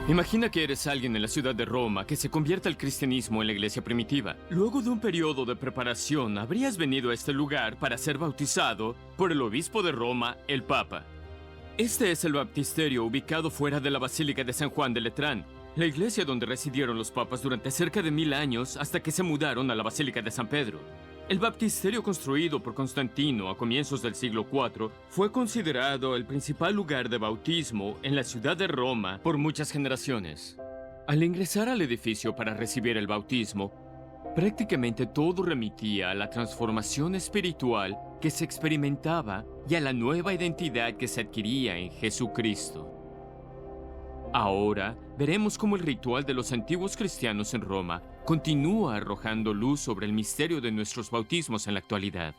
Imagina que eres alguien en la ciudad de Roma que se convierte al cristianismo en la iglesia primitiva. Luego de un periodo de preparación, habrías venido a este lugar para ser bautizado por el obispo de Roma, el Papa. Este es el baptisterio ubicado fuera de la Basílica de San Juan de Letrán, la iglesia donde residieron los papas durante cerca de 1000 años hasta que se mudaron a la Basílica de San Pedro. El baptisterio construido por Constantino a comienzos del siglo IV fue considerado el principal lugar de bautismo en la ciudad de Roma por muchas generaciones. Al ingresar al edificio para recibir el bautismo, prácticamente todo remitía a la transformación espiritual que se experimentaba y a la nueva identidad que se adquiría en Jesucristo. Ahora veremos cómo el ritual de los antiguos cristianos en Roma continúa arrojando luz sobre el misterio de nuestros bautismos en la actualidad.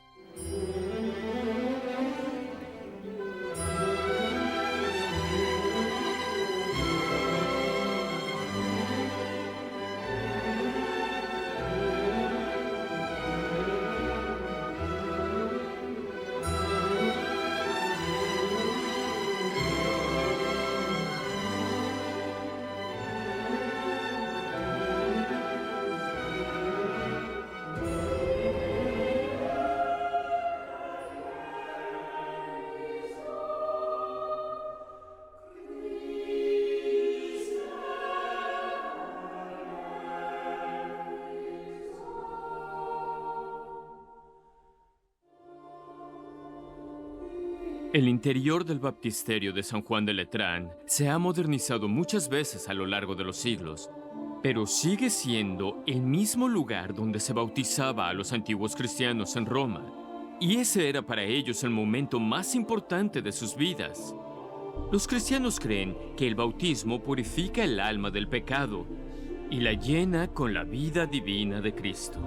El interior del baptisterio de San Juan de Letrán se ha modernizado muchas veces a lo largo de los siglos, pero sigue siendo el mismo lugar donde se bautizaba a los antiguos cristianos en Roma. Y ese era para ellos el momento más importante de sus vidas. Los cristianos creen que el bautismo purifica el alma del pecado y la llena con la vida divina de Cristo.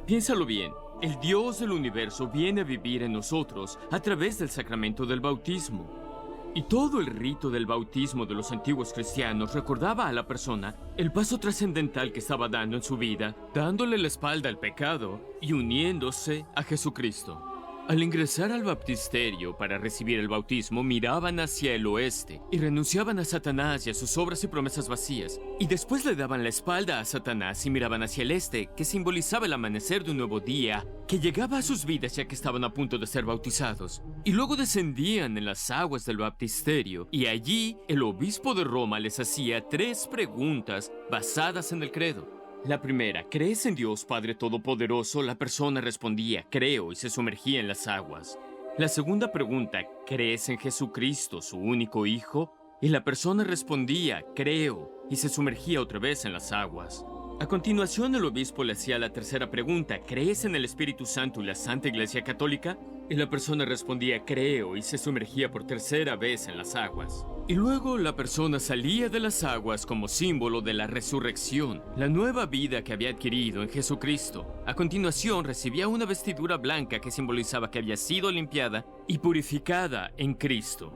Piénsalo bien. El Dios del universo viene a vivir en nosotros a través del sacramento del bautismo. Y todo el rito del bautismo de los antiguos cristianos recordaba a la persona el paso trascendental que estaba dando en su vida, dándole la espalda al pecado y uniéndose a Jesucristo. Al ingresar al baptisterio para recibir el bautismo, miraban hacia el oeste y renunciaban a Satanás y a sus obras y promesas vacías. Y después le daban la espalda a Satanás y miraban hacia el este, que simbolizaba el amanecer de un nuevo día que llegaba a sus vidas ya que estaban a punto de ser bautizados. Y luego descendían en las aguas del baptisterio y allí el obispo de Roma les hacía 3 preguntas basadas en el credo. La primera, ¿crees en Dios Padre Todopoderoso? La persona respondía, creo, y se sumergía en las aguas. La segunda pregunta, ¿crees en Jesucristo, su único Hijo? Y la persona respondía, creo, y se sumergía otra vez en las aguas. A continuación, el obispo le hacía la tercera pregunta, ¿crees en el Espíritu Santo y la Santa Iglesia Católica? Y la persona respondía, creo, y se sumergía por tercera vez en las aguas. Y luego la persona salía de las aguas como símbolo de la resurrección, la nueva vida que había adquirido en Jesucristo. A continuación recibía una vestidura blanca que simbolizaba que había sido limpiada y purificada en Cristo.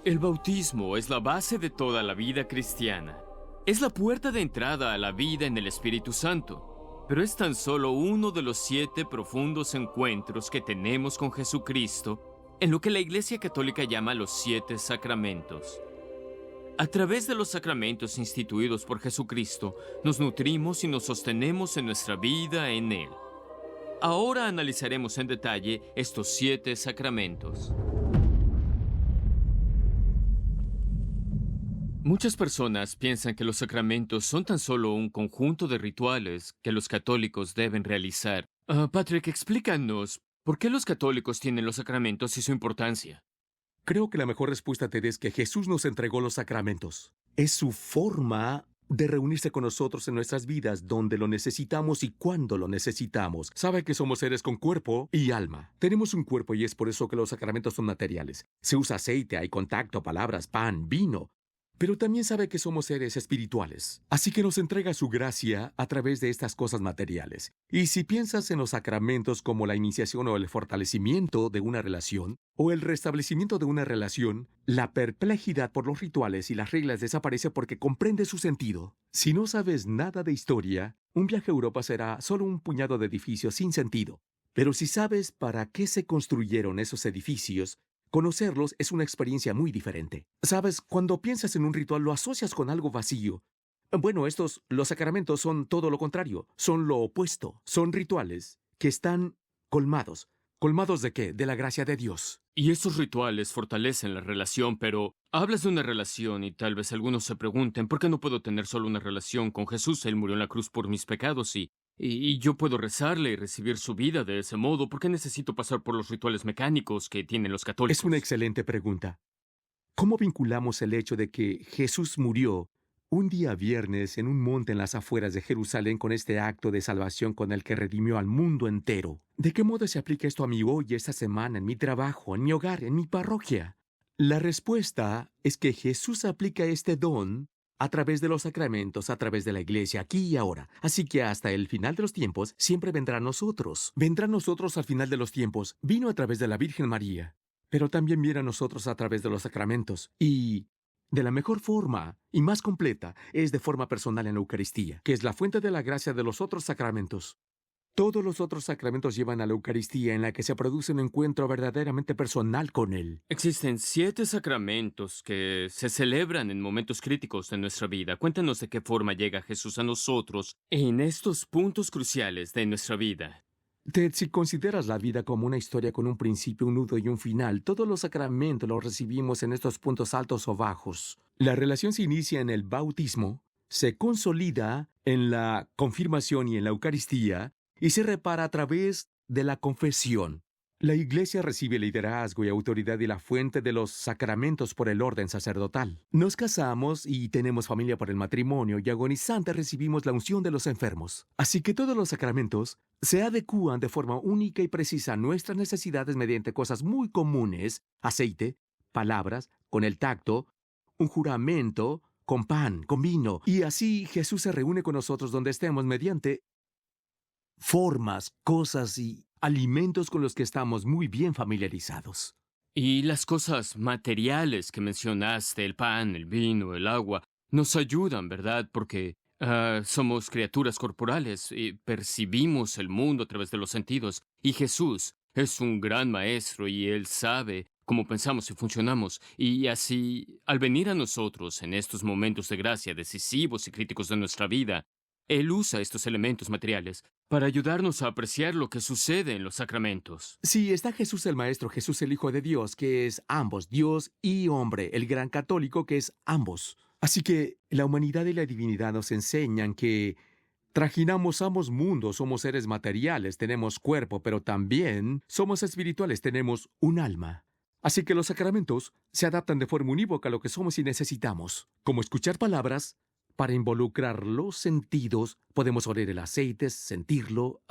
El bautismo es la base de toda la vida cristiana. Es la puerta de entrada a la vida en el Espíritu Santo, pero es tan solo uno de los 7 profundos encuentros que tenemos con Jesucristo en lo que la Iglesia Católica llama los 7 sacramentos. A través de los sacramentos instituidos por Jesucristo, nos nutrimos y nos sostenemos en nuestra vida en Él. Ahora analizaremos en detalle estos 7 sacramentos. Muchas personas piensan que los sacramentos son tan solo un conjunto de rituales que los católicos deben realizar. Patrick, explícanos, ¿por qué los católicos tienen los sacramentos y su importancia? Creo que la mejor respuesta te es que Jesús nos entregó los sacramentos. Es su forma de reunirse con nosotros en nuestras vidas donde lo necesitamos y cuando lo necesitamos. Sabe que somos seres con cuerpo y alma. Tenemos un cuerpo y es por eso que los sacramentos son materiales. Se usa aceite, hay contacto, palabras, pan, vino. Pero también sabe que somos seres espirituales. Así que nos entrega su gracia a través de estas cosas materiales. Y si piensas en los sacramentos como la iniciación o el fortalecimiento de una relación, o el restablecimiento de una relación, la perplejidad por los rituales y las reglas desaparece porque comprende su sentido. Si no sabes nada de historia, un viaje a Europa será solo un puñado de edificios sin sentido. Pero si sabes para qué se construyeron esos edificios, conocerlos es una experiencia muy diferente. Sabes, cuando piensas en un ritual lo asocias con algo vacío. Bueno, los sacramentos son todo lo contrario, son lo opuesto. Son rituales que están colmados. ¿Colmados de qué? De la gracia de Dios. Y esos rituales fortalecen la relación, pero hablas de una relación y tal vez algunos se pregunten, ¿por qué no puedo tener solo una relación con Jesús? Él murió en la cruz por mis pecados y yo puedo rezarle y recibir su vida de ese modo. ¿Por qué necesito pasar por los rituales mecánicos que tienen los católicos? Es una excelente pregunta. ¿Cómo vinculamos el hecho de que Jesús murió un día viernes en un monte en las afueras de Jerusalén con este acto de salvación con el que redimió al mundo entero? ¿De qué modo se aplica esto a mí hoy, esta semana, en mi trabajo, en mi hogar, en mi parroquia? La respuesta es que Jesús aplica este don a través de los sacramentos, a través de la iglesia, aquí y ahora. Así que hasta el final de los tiempos siempre vendrá a nosotros. Vendrá a nosotros al final de los tiempos. Vino a través de la Virgen María, pero también viene a nosotros a través de los sacramentos. Y de la mejor forma y más completa es de forma personal en la Eucaristía, que es la fuente de la gracia de los otros sacramentos. Todos los otros sacramentos llevan a la Eucaristía, en la que se produce un encuentro verdaderamente personal con Él. Existen 7 sacramentos que se celebran en momentos críticos de nuestra vida. Cuéntanos de qué forma llega Jesús a nosotros en estos puntos cruciales de nuestra vida. Ted, si consideras la vida como una historia con un principio, un nudo y un final, todos los sacramentos los recibimos en estos puntos altos o bajos. La relación se inicia en el bautismo, se consolida en la confirmación y en la Eucaristía, y se repara a través de la confesión. La Iglesia recibe liderazgo y autoridad y la fuente de los sacramentos por el orden sacerdotal. Nos casamos y tenemos familia por el matrimonio y agonizantes recibimos la unción de los enfermos. Así que todos los sacramentos se adecúan de forma única y precisa a nuestras necesidades mediante cosas muy comunes: aceite, palabras, con el tacto, un juramento, con pan, con vino. Y así Jesús se reúne con nosotros donde estemos mediante formas, cosas y alimentos con los que estamos muy bien familiarizados. Y las cosas materiales que mencionaste, el pan, el vino, el agua, nos ayudan, ¿verdad? Porque somos criaturas corporales y percibimos el mundo a través de los sentidos. Y Jesús es un gran maestro y Él sabe cómo pensamos y funcionamos. Y así, al venir a nosotros en estos momentos de gracia decisivos y críticos de nuestra vida, Él usa estos elementos materiales para ayudarnos a apreciar lo que sucede en los sacramentos. Sí, está Jesús el Maestro, Jesús el Hijo de Dios, que es ambos, Dios y hombre, el gran católico, que es ambos. Así que la humanidad y la divinidad nos enseñan que trajinamos ambos mundos, somos seres materiales, tenemos cuerpo, pero también somos espirituales, tenemos un alma. Así que los sacramentos se adaptan de forma unívoca a lo que somos y necesitamos, como escuchar palabras. Para involucrar los sentidos, podemos oler el aceite, sentirlo,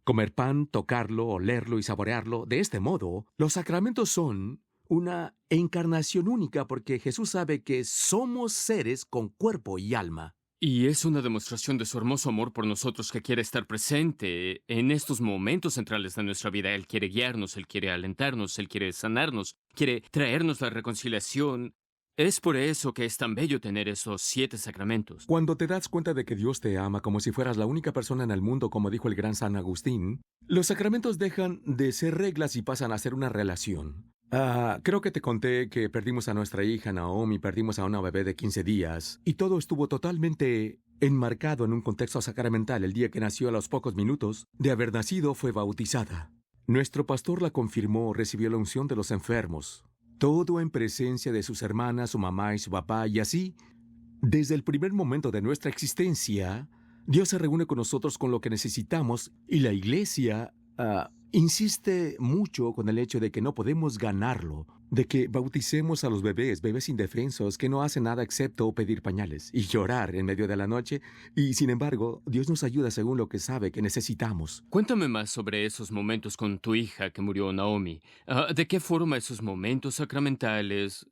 comer pan, tocarlo, olerlo y saborearlo. De este modo, los sacramentos son una encarnación única porque Jesús sabe que somos seres con cuerpo y alma. Y es una demostración de su hermoso amor por nosotros que quiere estar presente en estos momentos centrales de nuestra vida. Él quiere guiarnos, Él quiere alentarnos, Él quiere sanarnos, quiere traernos la reconciliación. Es por eso que es tan bello tener esos 7 sacramentos. Cuando te das cuenta de que Dios te ama como si fueras la única persona en el mundo, como dijo el gran San Agustín, los sacramentos dejan de ser reglas y pasan a ser una relación. Creo que te conté que perdimos a nuestra hija Naomi, perdimos a una bebé de 15 días, y todo estuvo totalmente enmarcado en un contexto sacramental. El día que nació, a los pocos minutos de haber nacido, fue bautizada. Nuestro pastor la confirmó, recibió la unción de los enfermos. Todo en presencia de sus hermanas, su mamá y su papá, y así, desde el primer momento de nuestra existencia, Dios se reúne con nosotros con lo que necesitamos, y la Iglesia insiste mucho con el hecho de que no podemos ganarlo, de que bauticemos a los bebés indefensos que no hacen nada excepto pedir pañales y llorar en medio de la noche, y sin embargo, Dios nos ayuda según lo que sabe que necesitamos. Cuéntame más sobre esos momentos con tu hija que murió, Naomi. ¿De qué forma esos momentos sacramentales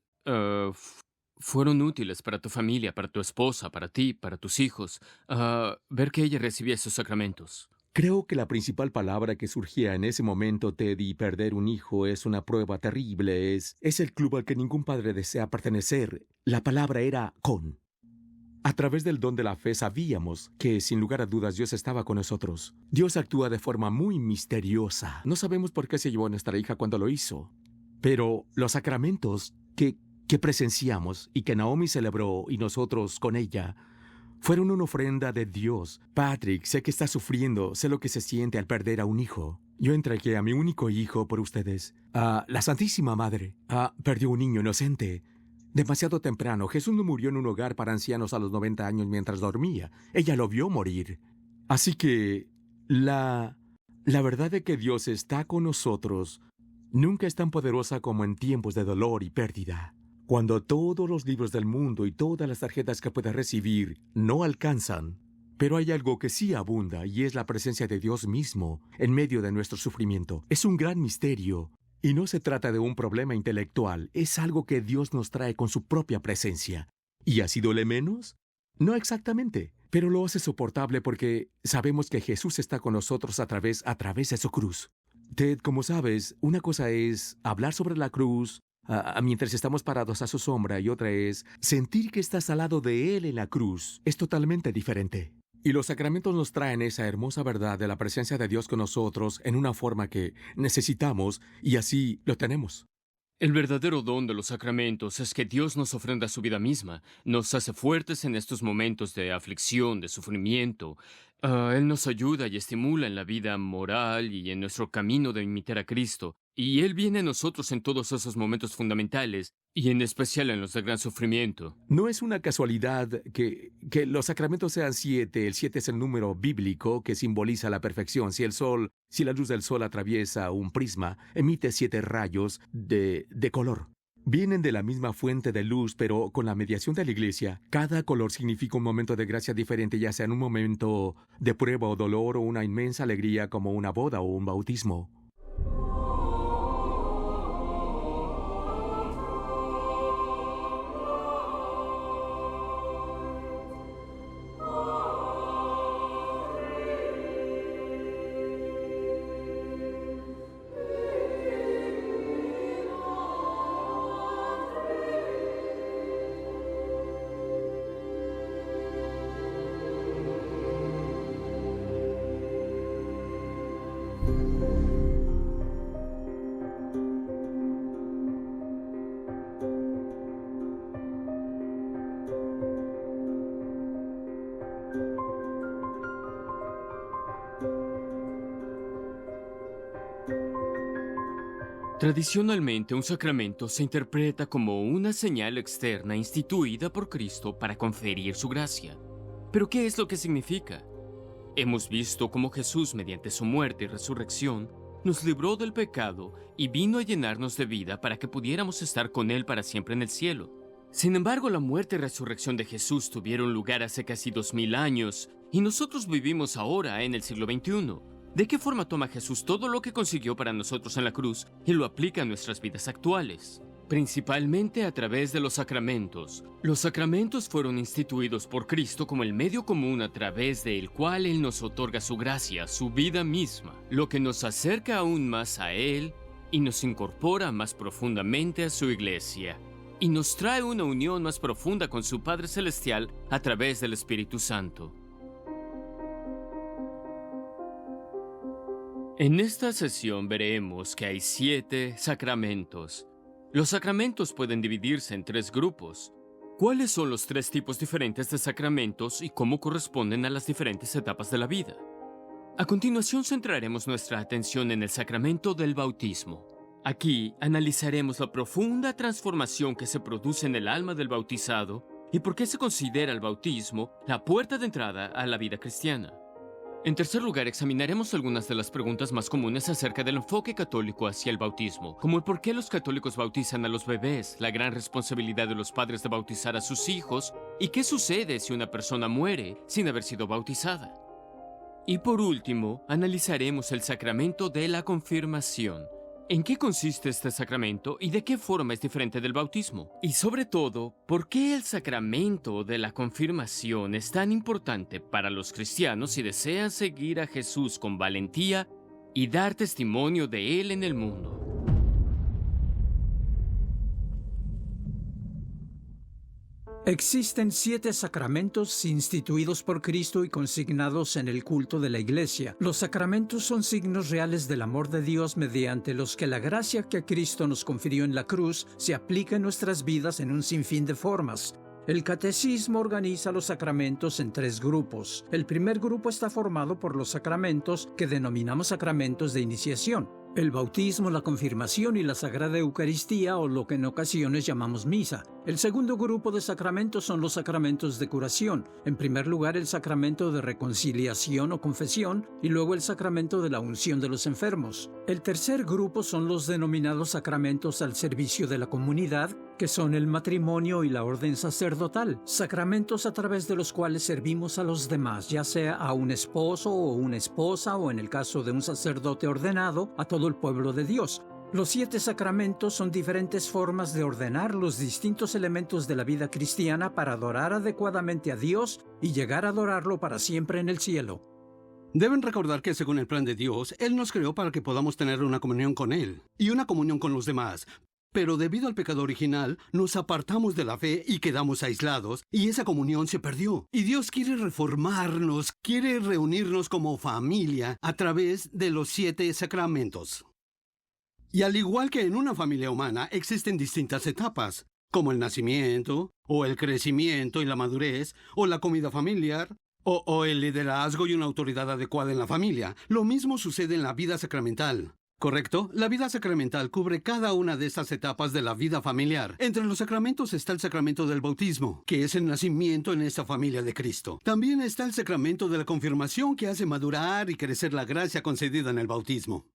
fueron útiles para tu familia, para tu esposa, para ti, para tus hijos? Ver que ella recibía esos sacramentos. Creo que la principal palabra que surgía en ese momento, Teddy, perder un hijo es una prueba terrible, es el club al que ningún padre desea pertenecer. La palabra era con. A través del don de la fe sabíamos que, sin lugar a dudas, Dios estaba con nosotros. Dios actúa de forma muy misteriosa. No sabemos por qué se llevó a nuestra hija cuando lo hizo. Pero los sacramentos que presenciamos y que Naomi celebró y nosotros con ella fueron una ofrenda de Dios. Patrick, sé que estás sufriendo, sé lo que se siente al perder a un hijo. Yo entregué a mi único hijo por ustedes. La Santísima Madre perdió un niño inocente. Demasiado temprano. Jesús no murió en un hogar para ancianos a los 90 años mientras dormía. Ella lo vio morir. Así que la verdad de que Dios está con nosotros nunca es tan poderosa como en tiempos de dolor y pérdida. Cuando todos los libros del mundo y todas las tarjetas que puedas recibir no alcanzan. Pero hay algo que sí abunda y es la presencia de Dios mismo en medio de nuestro sufrimiento. Es un gran misterio y no se trata de un problema intelectual, es algo que Dios nos trae con su propia presencia. ¿Y así duele menos? No exactamente, pero lo hace soportable porque sabemos que Jesús está con nosotros a través de su cruz. Ted, como sabes, una cosa es hablar sobre la cruz mientras estamos parados a su sombra y otra es sentir que estás al lado de Él en la cruz. Es totalmente diferente. Y los sacramentos nos traen esa hermosa verdad de la presencia de Dios con nosotros en una forma que necesitamos y así lo tenemos. El verdadero don de los sacramentos es que Dios nos ofrenda su vida misma, nos hace fuertes en estos momentos de aflicción, de sufrimiento. Él nos ayuda y estimula en la vida moral y en nuestro camino de imitar a Cristo. Y Él viene a nosotros en todos esos momentos fundamentales, y en especial en los de gran sufrimiento. No es una casualidad que los sacramentos sean 7. El 7 es el número bíblico que simboliza la perfección. Si la luz del sol atraviesa un prisma, emite 7 rayos de color. Vienen de la misma fuente de luz, pero con la mediación de la Iglesia, cada color significa un momento de gracia diferente, ya sea en un momento de prueba o dolor o una inmensa alegría como una boda o un bautismo. Tradicionalmente, un sacramento se interpreta como una señal externa instituida por Cristo para conferir su gracia. ¿Pero qué es lo que significa? Hemos visto cómo Jesús, mediante su muerte y resurrección, nos libró del pecado y vino a llenarnos de vida para que pudiéramos estar con Él para siempre en el cielo. Sin embargo, la muerte y resurrección de Jesús tuvieron lugar hace casi 2000 años y nosotros vivimos ahora en el siglo XXI. ¿De qué forma toma Jesús todo lo que consiguió para nosotros en la cruz y lo aplica a nuestras vidas actuales? Principalmente a través de los sacramentos. Los sacramentos fueron instituidos por Cristo como el medio común a través del cual Él nos otorga su gracia, su vida misma, lo que nos acerca aún más a Él y nos incorpora más profundamente a su iglesia, y nos trae una unión más profunda con su Padre Celestial a través del Espíritu Santo. En esta sesión veremos que hay 7 sacramentos. Los sacramentos pueden dividirse en 3 grupos. ¿Cuáles son los 3 tipos diferentes de sacramentos y cómo corresponden a las diferentes etapas de la vida? A continuación centraremos nuestra atención en el sacramento del bautismo. Aquí analizaremos la profunda transformación que se produce en el alma del bautizado y por qué se considera el bautismo la puerta de entrada a la vida cristiana. En tercer lugar, examinaremos algunas de las preguntas más comunes acerca del enfoque católico hacia el bautismo, como el por qué los católicos bautizan a los bebés, la gran responsabilidad de los padres de bautizar a sus hijos, y qué sucede si una persona muere sin haber sido bautizada. Y por último, analizaremos el sacramento de la confirmación. ¿En qué consiste este sacramento y de qué forma es diferente del bautismo? Y sobre todo, ¿por qué el sacramento de la confirmación es tan importante para los cristianos si desean seguir a Jesús con valentía y dar testimonio de Él en el mundo? Existen 7 sacramentos instituidos por Cristo y consignados en el culto de la Iglesia. Los sacramentos son signos reales del amor de Dios mediante los que la gracia que Cristo nos confirió en la cruz se aplica en nuestras vidas en un sinfín de formas. El catecismo organiza los sacramentos en 3 grupos. El primer grupo está formado por los sacramentos que denominamos sacramentos de iniciación: el bautismo, la confirmación y la Sagrada Eucaristía, o lo que en ocasiones llamamos misa. El segundo grupo de sacramentos son los sacramentos de curación. En primer lugar, el sacramento de reconciliación o confesión, y luego el sacramento de la unción de los enfermos. El tercer grupo son los denominados sacramentos al servicio de la comunidad, que son el matrimonio y la orden sacerdotal, sacramentos a través de los cuales servimos a los demás, ya sea a un esposo o una esposa, o en el caso de un sacerdote ordenado, a todo el pueblo de Dios. Los 7 sacramentos son diferentes formas de ordenar los distintos elementos de la vida cristiana para adorar adecuadamente a Dios y llegar a adorarlo para siempre en el cielo. Deben recordar que según el plan de Dios, Él nos creó para que podamos tener una comunión con Él y una comunión con los demás. Pero debido al pecado original, nos apartamos de la fe y quedamos aislados, y esa comunión se perdió. Y Dios quiere reformarnos, quiere reunirnos como familia a través de los 7 sacramentos. Y al igual que en una familia humana, existen distintas etapas, como el nacimiento, o el crecimiento y la madurez, o la comida familiar, o el liderazgo y una autoridad adecuada en la familia. Lo mismo sucede en la vida sacramental. ¿Correcto? La vida sacramental cubre cada una de estas etapas de la vida familiar. Entre los sacramentos está el sacramento del bautismo, que es el nacimiento en esta familia de Cristo. También está el sacramento de la confirmación, que hace madurar y crecer la gracia concedida en el bautismo.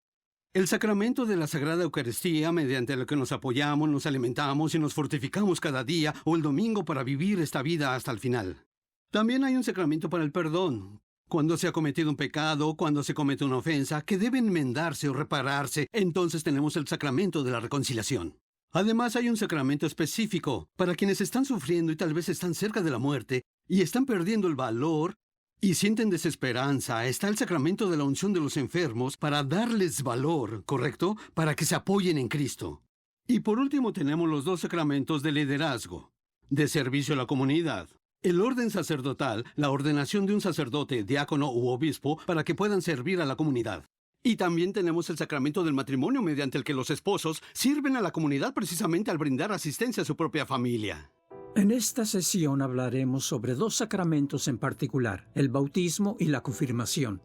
El sacramento de la Sagrada Eucaristía, mediante el que nos apoyamos, nos alimentamos y nos fortificamos cada día o el domingo para vivir esta vida hasta el final. También hay un sacramento para el perdón. Cuando se ha cometido un pecado, cuando se comete una ofensa, que debe enmendarse o repararse, entonces tenemos el sacramento de la reconciliación. Además, hay un sacramento específico para quienes están sufriendo y tal vez están cerca de la muerte y están perdiendo el valor y sienten desesperanza. Está el sacramento de la unción de los enfermos para darles valor, ¿correcto? Para que se apoyen en Cristo. Y por último tenemos los 2 sacramentos de liderazgo, de servicio a la comunidad. El orden sacerdotal, la ordenación de un sacerdote, diácono u obispo para que puedan servir a la comunidad. Y también tenemos el sacramento del matrimonio, mediante el que los esposos sirven a la comunidad precisamente al brindar asistencia a su propia familia. En esta sesión hablaremos sobre 2 sacramentos en particular, el bautismo y la confirmación.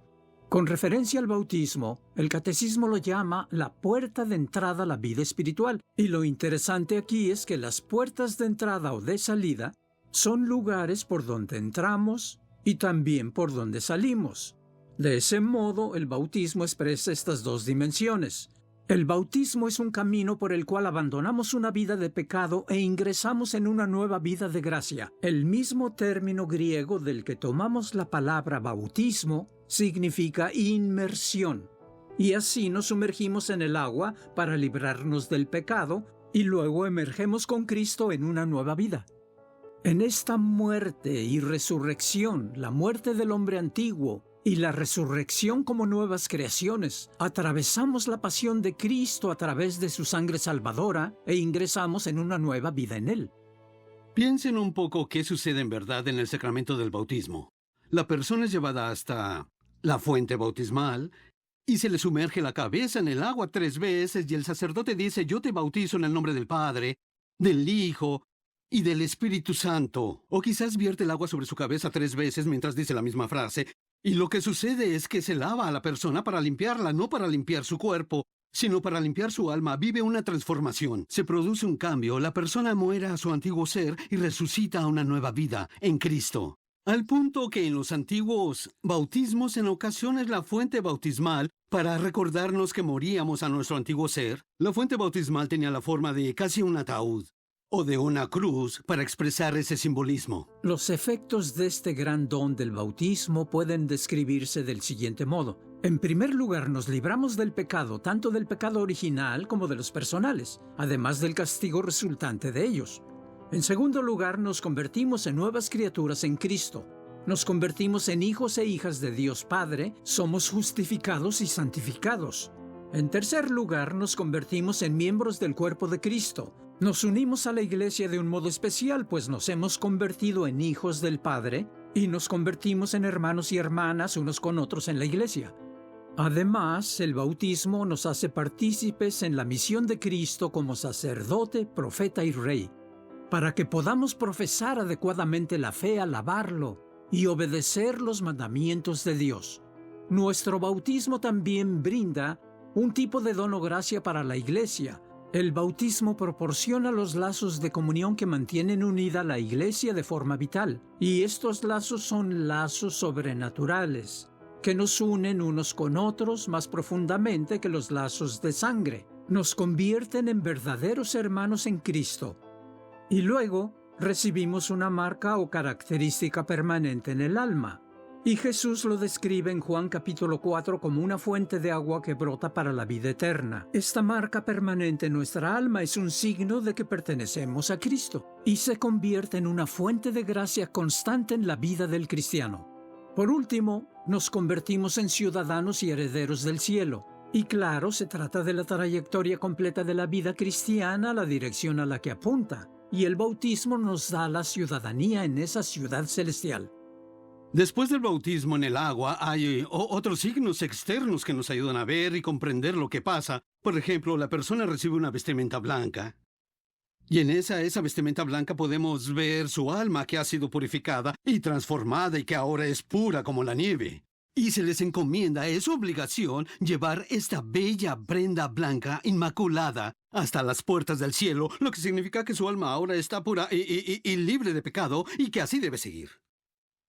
Con referencia al bautismo, el catecismo lo llama la puerta de entrada a la vida espiritual. Y lo interesante aquí es que las puertas de entrada o de salida son lugares por donde entramos y también por donde salimos. De ese modo, el bautismo expresa estas 2 dimensiones. El bautismo es un camino por el cual abandonamos una vida de pecado e ingresamos en una nueva vida de gracia. El mismo término griego del que tomamos la palabra bautismo significa inmersión. Y así nos sumergimos en el agua para librarnos del pecado y luego emergemos con Cristo en una nueva vida. En esta muerte y resurrección, la muerte del hombre antiguo y la resurrección como nuevas creaciones, atravesamos la pasión de Cristo a través de su sangre salvadora e ingresamos en una nueva vida en Él. Piensen un poco qué sucede en verdad en el sacramento del bautismo. La persona es llevada hasta la fuente bautismal y se le sumerge la cabeza en el agua 3 veces y el sacerdote dice: yo te bautizo en el nombre del Padre, del Hijo y del Espíritu Santo. O quizás vierte el agua sobre su cabeza 3 veces mientras dice la misma frase. Y lo que sucede es que se lava a la persona para limpiarla, no para limpiar su cuerpo, sino para limpiar su alma. Vive una transformación. Se produce un cambio. La persona muere a su antiguo ser y resucita a una nueva vida en Cristo. Al punto que en los antiguos bautismos, en ocasiones la fuente bautismal, para recordarnos que moríamos a nuestro antiguo ser, la fuente bautismal tenía la forma de casi un ataúd o de una cruz para expresar ese simbolismo. Los efectos de este gran don del bautismo pueden describirse del siguiente modo. En primer lugar, nos libramos del pecado, tanto del pecado original como de los personales, además del castigo resultante de ellos. En segundo lugar, nos convertimos en nuevas criaturas en Cristo. Nos convertimos en hijos e hijas de Dios Padre, somos justificados y santificados. En tercer lugar, nos convertimos en miembros del cuerpo de Cristo. Nos unimos a la Iglesia de un modo especial, pues nos hemos convertido en hijos del Padre y nos convertimos en hermanos y hermanas unos con otros en la Iglesia. Además, el bautismo nos hace partícipes en la misión de Cristo como sacerdote, profeta y rey, para que podamos profesar adecuadamente la fe, alabarlo y obedecer los mandamientos de Dios. Nuestro bautismo también brinda un tipo de don o gracia para la Iglesia. El bautismo proporciona los lazos de comunión que mantienen unida la Iglesia de forma vital, y estos lazos son lazos sobrenaturales, que nos unen unos con otros más profundamente que los lazos de sangre. Nos convierten en verdaderos hermanos en Cristo. Y luego recibimos una marca o característica permanente en el alma. Y Jesús lo describe en Juan capítulo 4 como una fuente de agua que brota para la vida eterna. Esta marca permanente en nuestra alma es un signo de que pertenecemos a Cristo y se convierte en una fuente de gracia constante en la vida del cristiano. Por último, nos convertimos en ciudadanos y herederos del cielo. Y claro, se trata de la trayectoria completa de la vida cristiana, la dirección a la que apunta. Y el bautismo nos da la ciudadanía en esa ciudad celestial. Después del bautismo en el agua, hay otros signos externos que nos ayudan a ver y comprender lo que pasa. Por ejemplo, la persona recibe una vestimenta blanca. Y en esa vestimenta blanca podemos ver su alma que ha sido purificada y transformada y que ahora es pura como la nieve. Y se les encomienda, es su obligación, llevar esta bella prenda blanca inmaculada hasta las puertas del cielo, lo que significa que su alma ahora está pura y libre de pecado y que así debe seguir.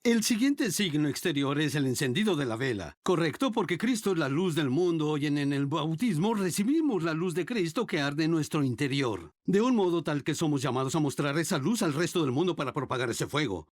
El siguiente signo exterior es el encendido de la vela. Correcto, porque Cristo es la luz del mundo y en el bautismo recibimos la luz de Cristo que arde en nuestro interior. De un modo tal que somos llamados a mostrar esa luz al resto del mundo para propagar ese fuego.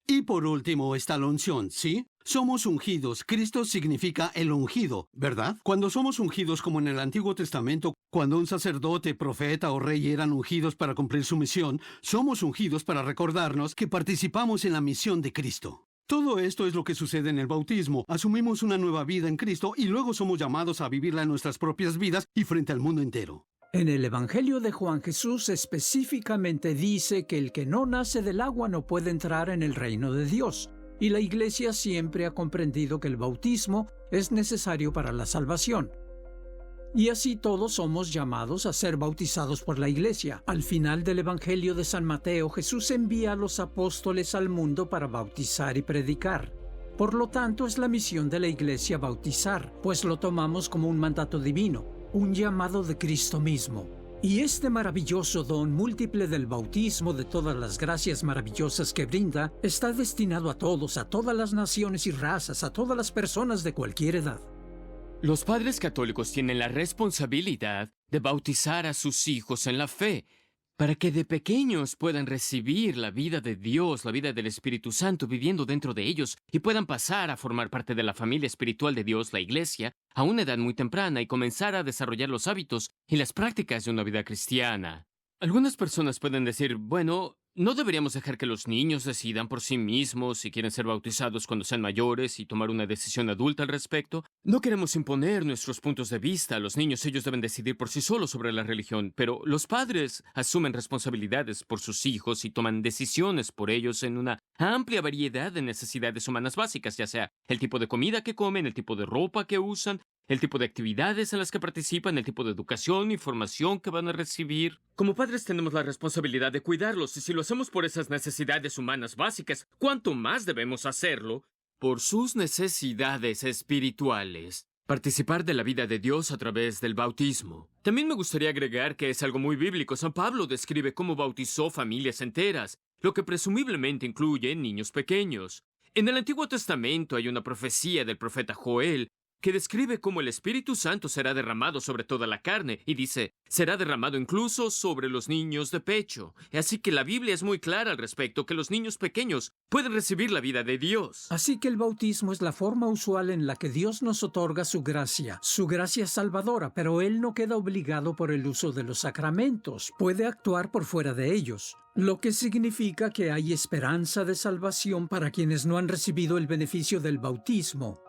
Y por último está la unción, ¿sí? Somos ungidos. Cristo significa el ungido, ¿verdad? Cuando somos ungidos como en el Antiguo Testamento, cuando un sacerdote, profeta o rey eran ungidos para cumplir su misión, somos ungidos para recordarnos que participamos en la misión de Cristo. Todo esto es lo que sucede en el bautismo. Asumimos una nueva vida en Cristo y luego somos llamados a vivirla en nuestras propias vidas y frente al mundo entero. En el Evangelio de Juan, Jesús específicamente dice que el que no nace del agua no puede entrar en el reino de Dios, y la Iglesia siempre ha comprendido que el bautismo es necesario para la salvación. Y así todos somos llamados a ser bautizados por la Iglesia. Al final del Evangelio de San Mateo, Jesús envía a los apóstoles al mundo para bautizar y predicar. Por lo tanto, es la misión de la Iglesia bautizar, pues lo tomamos como un mandato divino, un llamado de Cristo mismo. Y este maravilloso don múltiple del bautismo, de todas las gracias maravillosas que brinda, está destinado a todos, a todas las naciones y razas, a todas las personas de cualquier edad. Los padres católicos tienen la responsabilidad de bautizar a sus hijos en la fe, para que de pequeños puedan recibir la vida de Dios, la vida del Espíritu Santo viviendo dentro de ellos y puedan pasar a formar parte de la familia espiritual de Dios, la Iglesia, a una edad muy temprana y comenzar a desarrollar los hábitos y las prácticas de una vida cristiana. Algunas personas pueden decir, bueno, no deberíamos dejar que los niños decidan por sí mismos si quieren ser bautizados cuando sean mayores y tomar una decisión adulta al respecto. No queremos imponer nuestros puntos de vista a los niños, ellos deben decidir por sí solos sobre la religión, pero los padres asumen responsabilidades por sus hijos y toman decisiones por ellos en una amplia variedad de necesidades humanas básicas, ya sea el tipo de comida que comen, el tipo de ropa que usan, el tipo de actividades en las que participan, el tipo de educación y formación que van a recibir. Como padres tenemos la responsabilidad de cuidarlos, y si lo hacemos por esas necesidades humanas básicas, ¿cuánto más debemos hacerlo por sus necesidades espirituales? Participar de la vida de Dios a través del bautismo. También me gustaría agregar que es algo muy bíblico. San Pablo describe cómo bautizó familias enteras, lo que presumiblemente incluye niños pequeños. En el Antiguo Testamento hay una profecía del profeta Joel que describe cómo el Espíritu Santo será derramado sobre toda la carne, y dice, será derramado incluso sobre los niños de pecho. Así que la Biblia es muy clara al respecto, que los niños pequeños pueden recibir la vida de Dios. Así que el bautismo es la forma usual en la que Dios nos otorga su gracia salvadora, pero Él no queda obligado por el uso de los sacramentos, puede actuar por fuera de ellos. Lo que significa que hay esperanza de salvación para quienes no han recibido el beneficio del bautismo,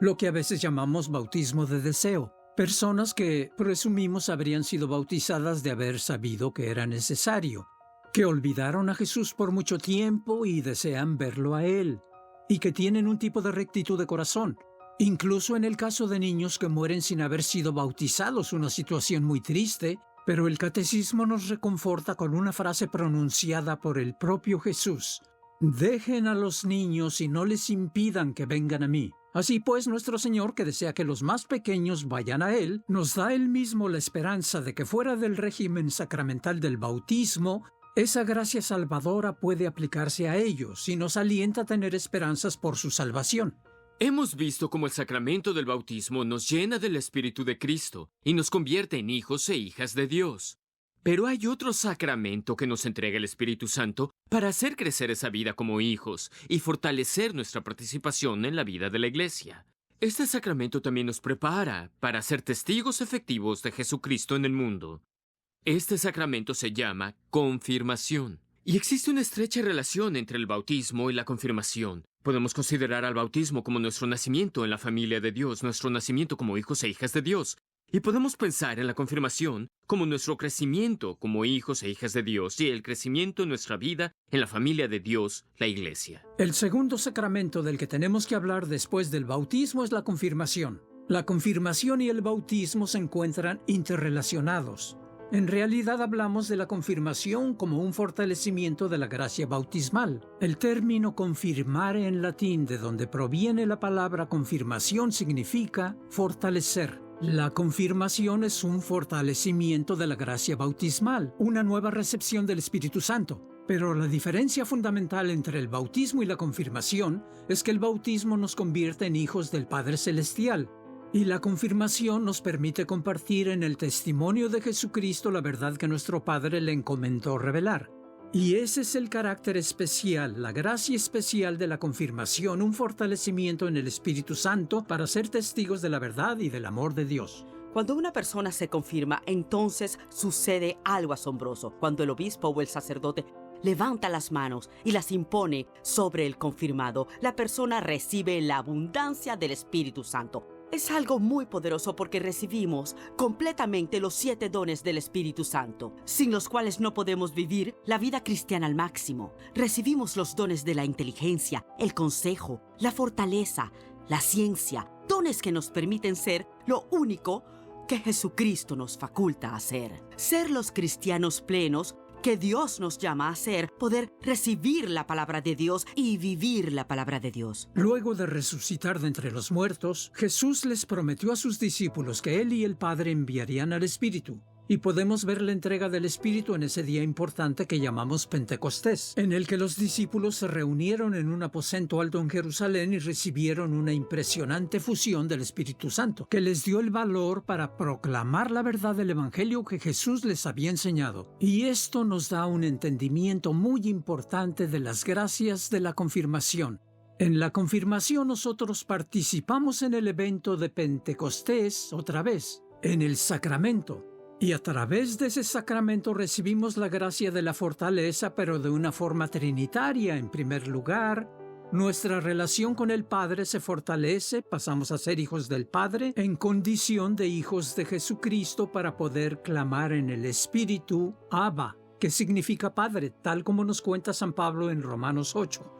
lo que a veces llamamos bautismo de deseo. Personas que presumimos habrían sido bautizadas de haber sabido que era necesario, que olvidaron a Jesús por mucho tiempo y desean verlo a Él, y que tienen un tipo de rectitud de corazón. Incluso en el caso de niños que mueren sin haber sido bautizados, una situación muy triste, pero el catecismo nos reconforta con una frase pronunciada por el propio Jesús: «Dejen a los niños y no les impidan que vengan a mí». Así pues, nuestro Señor, que desea que los más pequeños vayan a Él, nos da Él mismo la esperanza de que fuera del régimen sacramental del bautismo, esa gracia salvadora puede aplicarse a ellos y nos alienta a tener esperanzas por su salvación. Hemos visto cómo el sacramento del bautismo nos llena del Espíritu de Cristo y nos convierte en hijos e hijas de Dios. Pero hay otro sacramento que nos entrega el Espíritu Santo para hacer crecer esa vida como hijos y fortalecer nuestra participación en la vida de la Iglesia. Este sacramento también nos prepara para ser testigos efectivos de Jesucristo en el mundo. Este sacramento se llama confirmación. Y existe una estrecha relación entre el bautismo y la confirmación. Podemos considerar al bautismo como nuestro nacimiento en la familia de Dios, nuestro nacimiento como hijos e hijas de Dios. Y podemos pensar en la confirmación como nuestro crecimiento como hijos e hijas de Dios y el crecimiento en nuestra vida en la familia de Dios, la Iglesia. El segundo sacramento del que tenemos que hablar después del bautismo es la confirmación. La confirmación y el bautismo se encuentran interrelacionados. En realidad hablamos de la confirmación como un fortalecimiento de la gracia bautismal. El término confirmare en latín, de donde proviene la palabra confirmación, significa fortalecer. La confirmación es un fortalecimiento de la gracia bautismal, una nueva recepción del Espíritu Santo. Pero la diferencia fundamental entre el bautismo y la confirmación es que el bautismo nos convierte en hijos del Padre Celestial, y la confirmación nos permite compartir en el testimonio de Jesucristo la verdad que nuestro Padre le encomendó revelar. Y ese es el carácter especial, la gracia especial de la confirmación, un fortalecimiento en el Espíritu Santo para ser testigos de la verdad y del amor de Dios. Cuando una persona se confirma, entonces sucede algo asombroso. Cuando el obispo o el sacerdote levanta las manos y las impone sobre el confirmado, la persona recibe la abundancia del Espíritu Santo. Es algo muy poderoso porque recibimos completamente los 7 dones del Espíritu Santo, sin los cuales no podemos vivir la vida cristiana al máximo. Recibimos los dones de la inteligencia, el consejo, la fortaleza, la ciencia, dones que nos permiten ser lo único que Jesucristo nos faculta hacer. Ser los cristianos plenos que Dios nos llama a ser, poder recibir la palabra de Dios y vivir la palabra de Dios. Luego de resucitar de entre los muertos, Jesús les prometió a sus discípulos que Él y el Padre enviarían al Espíritu. Y podemos ver la entrega del Espíritu en ese día importante que llamamos Pentecostés, en el que los discípulos se reunieron en un aposento alto en Jerusalén y recibieron una impresionante fusión del Espíritu Santo, que les dio el valor para proclamar la verdad del Evangelio que Jesús les había enseñado. Y esto nos da un entendimiento muy importante de las gracias de la confirmación. En la confirmación nosotros participamos en el evento de Pentecostés otra vez, en el sacramento. Y a través de ese sacramento recibimos la gracia de la fortaleza, pero de una forma trinitaria. En primer lugar, nuestra relación con el Padre se fortalece, pasamos a ser hijos del Padre en condición de hijos de Jesucristo para poder clamar en el Espíritu, Abba, que significa Padre, tal como nos cuenta San Pablo en Romanos 8.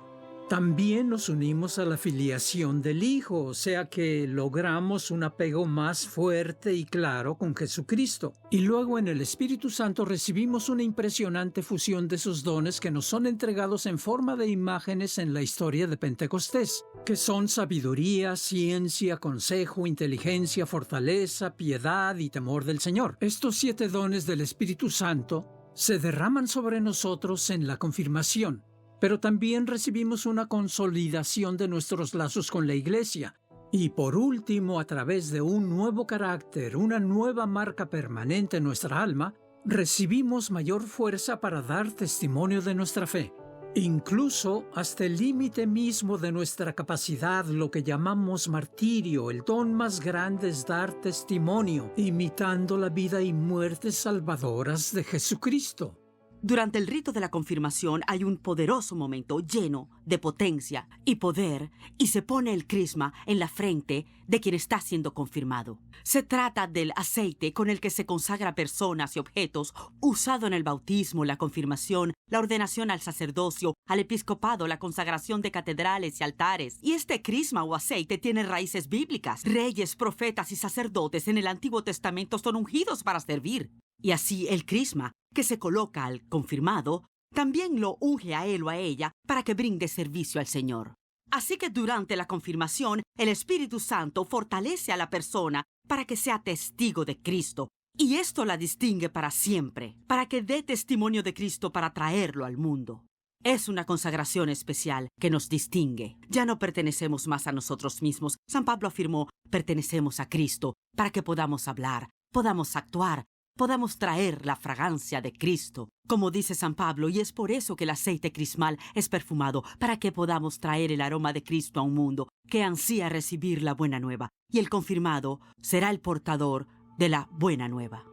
También nos unimos a la filiación del Hijo, o sea que logramos un apego más fuerte y claro con Jesucristo. Y luego en el Espíritu Santo recibimos una impresionante fusión de esos dones que nos son entregados en forma de imágenes en la historia de Pentecostés, que son sabiduría, ciencia, consejo, inteligencia, fortaleza, piedad y temor del Señor. Estos 7 dones del Espíritu Santo se derraman sobre nosotros en la confirmación. Pero también recibimos una consolidación de nuestros lazos con la Iglesia. Y por último, a través de un nuevo carácter, una nueva marca permanente en nuestra alma, recibimos mayor fuerza para dar testimonio de nuestra fe. Incluso hasta el límite mismo de nuestra capacidad, lo que llamamos martirio, el don más grande es dar testimonio, imitando la vida y muerte salvadoras de Jesucristo. Durante el rito de la confirmación hay un poderoso momento lleno de potencia y poder y se pone el crisma en la frente de quien está siendo confirmado. Se trata del aceite con el que se consagra personas y objetos usado en el bautismo, la confirmación, la ordenación al sacerdocio, al episcopado, la consagración de catedrales y altares. Y este crisma o aceite tiene raíces bíblicas. Reyes, profetas y sacerdotes en el Antiguo Testamento son ungidos para servir. Y así el crisma que se coloca al confirmado también lo unge a él o a ella para que brinde servicio al Señor. Así que durante la confirmación, el Espíritu Santo fortalece a la persona para que sea testigo de Cristo. Y esto la distingue para siempre, para que dé testimonio de Cristo para traerlo al mundo. Es una consagración especial que nos distingue. Ya no pertenecemos más a nosotros mismos. San Pablo afirmó, pertenecemos a Cristo para que podamos hablar, podamos actuar, podamos traer la fragancia de Cristo, como dice San Pablo, y es por eso que el aceite crismal es perfumado, para que podamos traer el aroma de Cristo a un mundo que ansía recibir la buena nueva, y el confirmado será el portador de la buena nueva.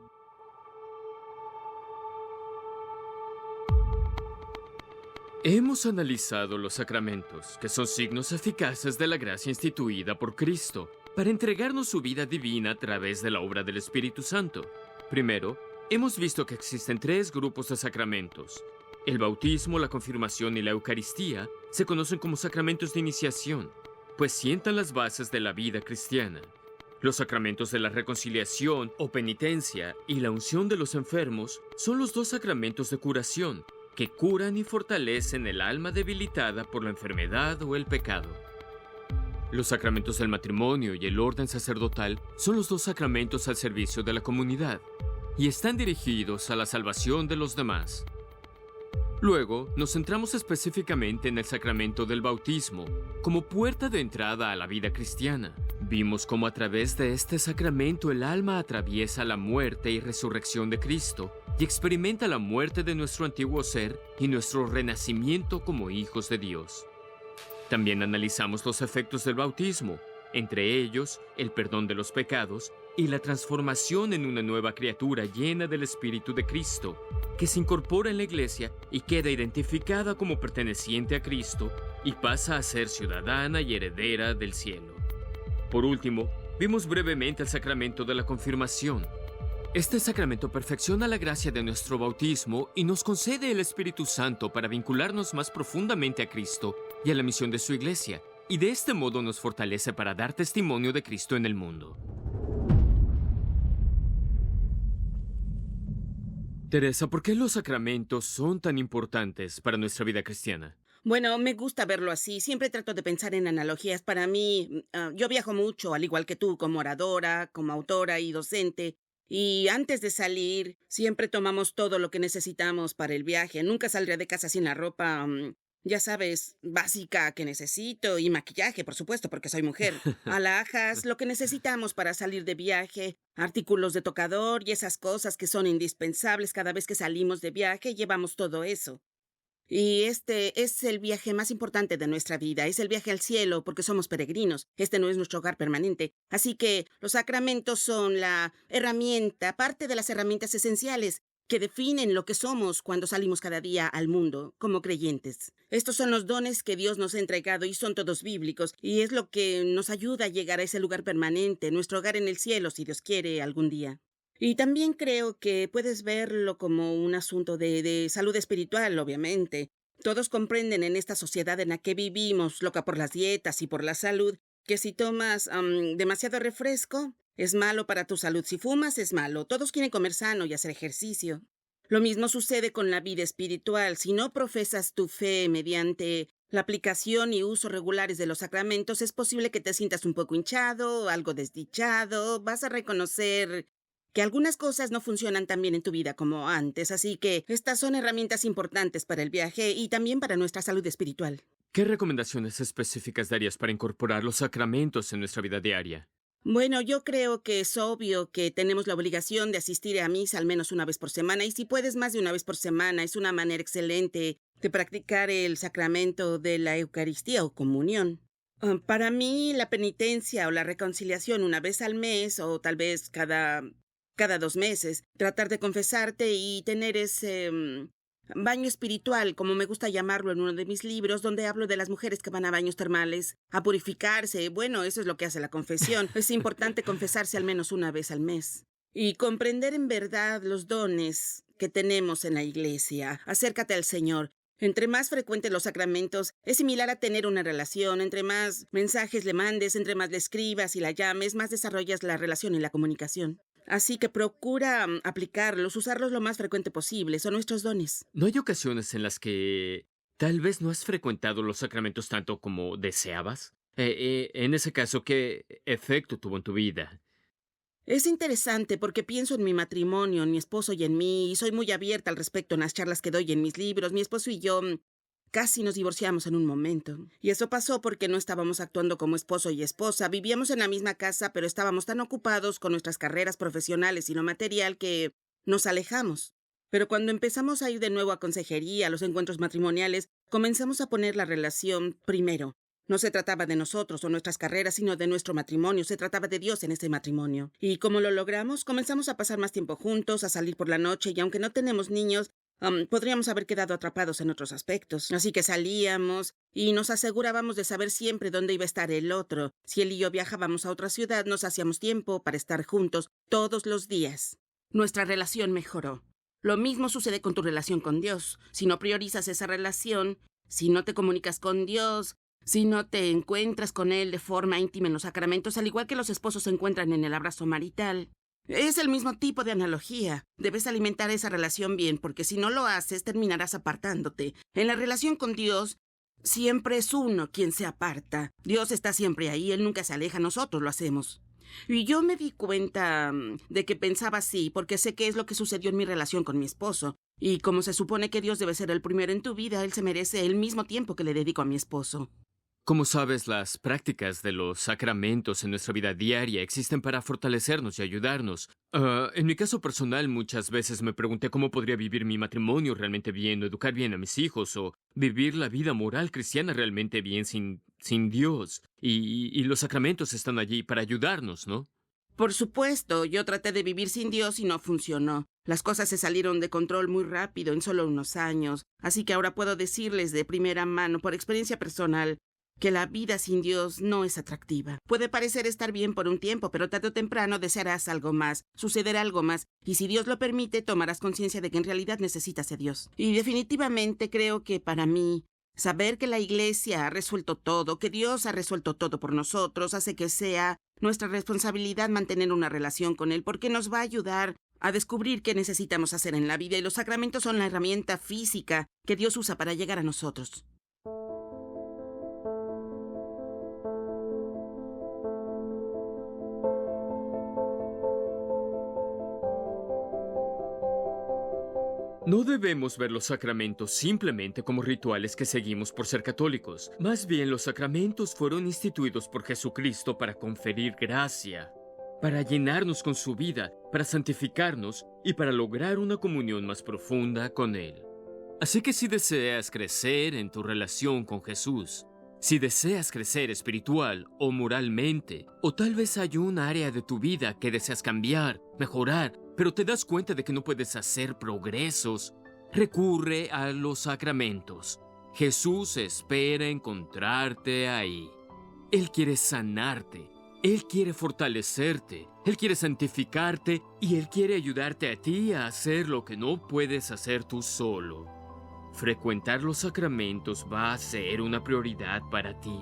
Hemos analizado los sacramentos, que son signos eficaces de la gracia instituida por Cristo, para entregarnos su vida divina a través de la obra del Espíritu Santo. Primero, hemos visto que existen 3 grupos de sacramentos. El bautismo, la confirmación y la Eucaristía se conocen como sacramentos de iniciación, pues sientan las bases de la vida cristiana. Los sacramentos de la reconciliación o penitencia y la unción de los enfermos son los 2 sacramentos de curación, que curan y fortalecen el alma debilitada por la enfermedad o el pecado. Los sacramentos del matrimonio y el orden sacerdotal son los 2 sacramentos al servicio de la comunidad y están dirigidos a la salvación de los demás. Luego, nos centramos específicamente en el sacramento del bautismo, como puerta de entrada a la vida cristiana. Vimos cómo a través de este sacramento el alma atraviesa la muerte y resurrección de Cristo y experimenta la muerte de nuestro antiguo ser y nuestro renacimiento como hijos de Dios. También analizamos los efectos del bautismo, entre ellos el perdón de los pecados y la transformación en una nueva criatura llena del Espíritu de Cristo, que se incorpora en la Iglesia y queda identificada como perteneciente a Cristo y pasa a ser ciudadana y heredera del cielo. Por último, vimos brevemente el sacramento de la confirmación. Este sacramento perfecciona la gracia de nuestro bautismo y nos concede el Espíritu Santo para vincularnos más profundamente a Cristo y a la misión de su Iglesia, y de este modo nos fortalece para dar testimonio de Cristo en el mundo. Teresa, ¿por qué los sacramentos son tan importantes para nuestra vida cristiana? Bueno, me gusta verlo así. Siempre trato de pensar en analogías. Para mí, yo viajo mucho, al igual que tú, como oradora, como autora y docente. Y antes de salir, siempre tomamos todo lo que necesitamos para el viaje. Nunca saldré de casa sin la ropa, ya sabes, básica que necesito. Y maquillaje, por supuesto, porque soy mujer. Alhajas, lo que necesitamos para salir de viaje. Artículos de tocador y esas cosas que son indispensables cada vez que salimos de viaje. Llevamos todo eso. Y este es el viaje más importante de nuestra vida, es el viaje al cielo porque somos peregrinos. Este no es nuestro hogar permanente. Así que los sacramentos son la herramienta, parte de las herramientas esenciales que definen lo que somos cuando salimos cada día al mundo como creyentes. Estos son los dones que Dios nos ha entregado y son todos bíblicos y es lo que nos ayuda a llegar a ese lugar permanente, nuestro hogar en el cielo, si Dios quiere, algún día. Y también creo que puedes verlo como un asunto de salud espiritual, obviamente. Todos comprenden en esta sociedad en la que vivimos, loca por las dietas y por la salud, que si tomas demasiado refresco, es malo para tu salud. Si fumas, es malo. Todos quieren comer sano y hacer ejercicio. Lo mismo sucede con la vida espiritual. Si no profesas tu fe mediante la aplicación y uso regulares de los sacramentos, es posible que te sientas un poco hinchado, algo desdichado. Vas a reconocer que algunas cosas no funcionan tan bien en tu vida como antes, así que estas son herramientas importantes para el viaje y también para nuestra salud espiritual. ¿Qué recomendaciones específicas darías para incorporar los sacramentos en nuestra vida diaria? Bueno, yo creo que es obvio que tenemos la obligación de asistir a misa al menos una vez por semana, y si puedes más de una vez por semana, es una manera excelente de practicar el sacramento de la Eucaristía o comunión. Para mí, la penitencia o la reconciliación una vez al mes o tal vez cada 2 meses, tratar de confesarte y tener baño espiritual, como me gusta llamarlo en uno de mis libros, donde hablo de las mujeres que van a baños termales a purificarse. Bueno, eso es lo que hace la confesión. Es importante confesarse al menos una vez al mes y comprender en verdad los dones que tenemos en la iglesia. Acércate al Señor. Entre más frecuentes los sacramentos, es similar a tener una relación. Entre más mensajes le mandes, entre más le escribas y la llames, más desarrollas la relación y la comunicación. Así que procura aplicarlos, usarlos lo más frecuente posible. Son nuestros dones. ¿No hay ocasiones en las que tal vez no has frecuentado los sacramentos tanto como deseabas? En ese caso, ¿qué efecto tuvo en tu vida? Es interesante porque pienso en mi matrimonio, en mi esposo y en mí, y soy muy abierta al respecto en las charlas que doy en mis libros. Mi esposo y yo casi nos divorciamos en un momento. Y eso pasó porque no estábamos actuando como esposo y esposa. Vivíamos en la misma casa, pero estábamos tan ocupados con nuestras carreras profesionales y lo material que nos alejamos. Pero cuando empezamos a ir de nuevo a consejería, a los encuentros matrimoniales, comenzamos a poner la relación primero. No se trataba de nosotros o nuestras carreras, sino de nuestro matrimonio. Se trataba de Dios en ese matrimonio. Y como lo logramos, comenzamos a pasar más tiempo juntos, a salir por la noche, y aunque no tenemos niños, podríamos haber quedado atrapados en otros aspectos. Así que salíamos y nos asegurábamos de saber siempre dónde iba a estar el otro. Si él y yo viajábamos a otra ciudad, nos hacíamos tiempo para estar juntos todos los días. Nuestra relación mejoró. Lo mismo sucede con tu relación con Dios. Si no priorizas esa relación, si no te comunicas con Dios, si no te encuentras con Él de forma íntima en los sacramentos, al igual que los esposos se encuentran en el abrazo marital, es el mismo tipo de analogía. Debes alimentar esa relación bien, porque si no lo haces, terminarás apartándote. En la relación con Dios, siempre es uno quien se aparta. Dios está siempre ahí, Él nunca se aleja, nosotros lo hacemos. Y yo me di cuenta de que pensaba así, porque sé qué es lo que sucedió en mi relación con mi esposo. Y como se supone que Dios debe ser el primero en tu vida, Él se merece el mismo tiempo que le dedico a mi esposo. Como sabes, las prácticas de los sacramentos en nuestra vida diaria existen para fortalecernos y ayudarnos. En mi caso personal, muchas veces me pregunté cómo podría vivir mi matrimonio realmente bien, o educar bien a mis hijos, o vivir la vida moral cristiana realmente bien sin Dios. Y los sacramentos están allí para ayudarnos, ¿no? Por supuesto, yo traté de vivir sin Dios y no funcionó. Las cosas se salieron de control muy rápido, en solo unos años. Así que ahora puedo decirles de primera mano, por experiencia personal, que la vida sin Dios no es atractiva. Puede parecer estar bien por un tiempo, pero tarde o temprano desearás algo más, sucederá algo más, y si Dios lo permite, tomarás conciencia de que en realidad necesitas a Dios. Y definitivamente creo que para mí, saber que la Iglesia ha resuelto todo, que Dios ha resuelto todo por nosotros, hace que sea nuestra responsabilidad mantener una relación con Él, porque nos va a ayudar a descubrir qué necesitamos hacer en la vida, y los sacramentos son la herramienta física que Dios usa para llegar a nosotros. No debemos ver los sacramentos simplemente como rituales que seguimos por ser católicos. Más bien, los sacramentos fueron instituidos por Jesucristo para conferir gracia, para llenarnos con su vida, para santificarnos y para lograr una comunión más profunda con Él. Así que si deseas crecer en tu relación con Jesús, si deseas crecer espiritual o moralmente, o tal vez hay un área de tu vida que deseas cambiar, mejorar, pero te das cuenta de que no puedes hacer progresos, recurre a los sacramentos. Jesús espera encontrarte ahí. Él quiere sanarte, Él quiere fortalecerte, Él quiere santificarte y Él quiere ayudarte a ti a hacer lo que no puedes hacer tú solo. Frecuentar los sacramentos va a ser una prioridad para ti.